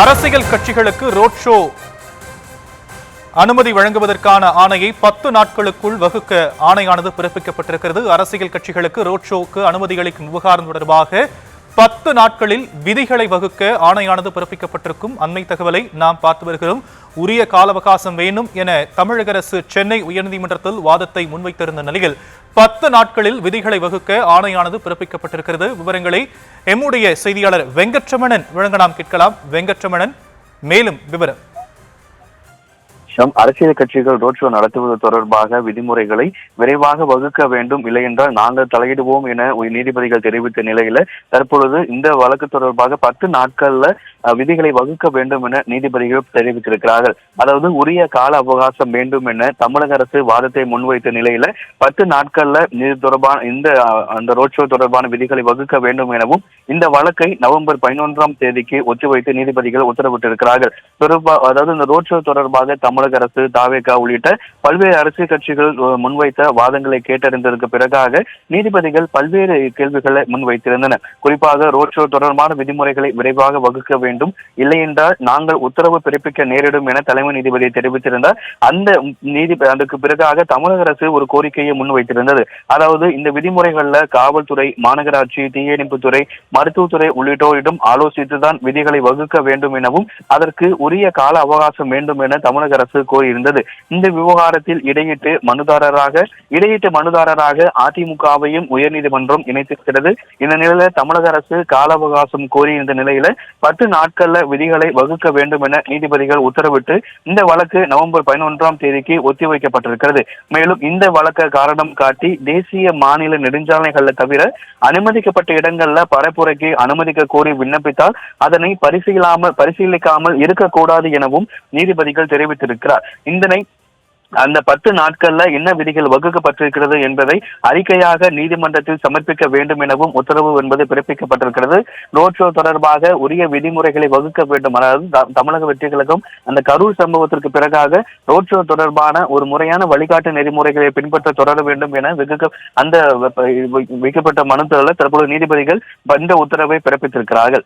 அரசியல் கட்சிகளுக்கு road show அனுமதி வழங்குவதற்கான ஆணையை 10 நாட்களுக்குள் வகுக்க ஆணையானது பிறப்பிக்கப்பட்டிருக்கிறது. அரசியல் கட்சிகளுக்கு ரோட் ஷோக்கு அனுமதி அளிக்கும் விவகாரம் தொடர்பாக 10 நாட்களில் விதிகளை வகுக்க ஆணையானது பிறப்பிக்கப்பட்டிருக்கும் அண்மை தகவலை நாம் பார்த்து வருகிறோம். உரிய கால அவகாசம் வேண்டும் என தமிழக அரசு சென்னை உயர்நீதிமன்றத்தில் வாதத்தை முன்வைத்திருந்த நிலையில் 10 நாட்களில் விதிகளை வகுக்க ஆணையானது பிறப்பிக்கப்பட்டிருக்கிறது. விவரங்களை எம்முடைய செய்தியாளர் வெங்கட்ரமணன் வழங்க நாம் கேட்கலாம். வெங்கட்ரமணன், மேலும் விவரம். அரசியல் கட்சிகள் ரோட் ஷோ நடத்துவது தொடர்பாக விதிமுறைகளை விரைவாக வகுக்க வேண்டும், இல்லையென்றால் நாங்கள் தலையிடுவோம் என நீதிபதிகள் தெரிவித்த நிலையில தற்பொழுது இந்த வழக்கு தொடர்பாக 10 நாட்கள்ல விதிகளை வகுக்க வேண்டும் என நீதிபதிகள் தெரிவித்திருக்கிறார்கள். அதாவது உரிய கால அவகாசம் வேண்டும் என தமிழக அரசு வாதத்தை முன்வைத்த நிலையில 10 நாட்கள்ல இது தொடர்பான அந்த ரோட் ஷோ தொடர்பான விதிகளை வகுக்க வேண்டும் எனவும் இந்த வழக்கை நவம்பர் 11ஆம் தேதிக்கு ஒத்திவைத்து நீதிபதிகள் உத்தரவிட்டிருக்கிறார்கள். அதாவது இந்த ரோட் ஷோ தொடர்பாக தமிழக அரசு, தாவேகா உள்ளிட்ட பல்வேறு அரசியல் கட்சிகள் முன்வைத்த வாதங்களை கேட்டறிந்ததற்கு பிறகாக நீதிபதிகள் பல்வேறு கேள்விகளை முன்வைத்திருந்தனர். குறிப்பாக ரோட் ஷோ தொடர்பான விதிமுறைகளை விரைவாக வகுக்க வேண்டும், இல்லையென்றால் நாங்கள் உத்தரவு பிறப்பிக்க நேரிடும் என தலைமை நீதிபதி தெரிவித்திருந்தார். அதுக்கு பிறகாக தமிழக அரசு ஒரு கோரிக்கையை முன்வைத்திருந்தது. அதாவது இந்த விதிமுறைகள்ல காவல்துறை, மாநகராட்சி, தீயணைப்புத்துறை, மருத்துவத்துறை உள்ளிட்டோரிடம் ஆலோசித்துதான் விதிகளை வகுக்க வேண்டும் எனவும் அதற்கு உரிய கால அவகாசம் வேண்டும் என தமிழக அரசு கோரியிருந்தது. இந்த விவகாரத்தில் இடையிட்டு மனுதாரராக அதிமுகவையும் உயர்நீதிமன்றம் இணைத்திருக்கிறது. இந்த நிலையில தமிழக அரசு கால அவகாசம் கோரியிருந்த நிலையில 10 நாட்கள்ல விதிகளை வகுக்க வேண்டும் என நீதிபதிகள் உத்தரவிட்டு இந்த வழக்கு நவம்பர் 11ஆம் தேதிக்கு ஒத்திவைக்கப்பட்டிருக்கிறது. மேலும் இந்த வழக்கை காரணம் காட்டி தேசிய, மாநில நெடுஞ்சாலைகள்ல தவிர அனுமதிக்கப்பட்ட இடங்கள்ல பரப்புரைக்கு அனுமதிக்க கோரி விண்ணப்பித்தால் அதனை பரிசீலிக்காமல் இருக்கக்கூடாது எனவும் நீதிபதிகள் தெரிவித்திருக்கிறார். அந்த 10 நாட்கள்ல என்ன விதிகள் வகுக்கப்பட்டிருக்கிறது என்பதை அறிக்கையாக நீதிமன்றத்தில் சமர்ப்பிக்க வேண்டும் எனவும் உத்தரவு என்பது பிறப்பிக்கப்பட்டிருக்கிறது. ரோட் ஷோ தொடர்பாக உரிய விதிமுறைகளை வகுக்க வேண்டும். அதாவது தமிழக வெற்றி கழகம் அந்த கரூர் சம்பவத்திற்கு பிறகாக ரோட் ஷோ தொடர்பான ஒரு முறையான வழிகாட்டு நெறிமுறைகளை பின்பற்ற தொடர வேண்டும் என வைக்கப்பட்ட மனுக்களில் தற்போது நீதிபதிகள் இந்த உத்தரவை பிறப்பித்திருக்கிறார்கள்.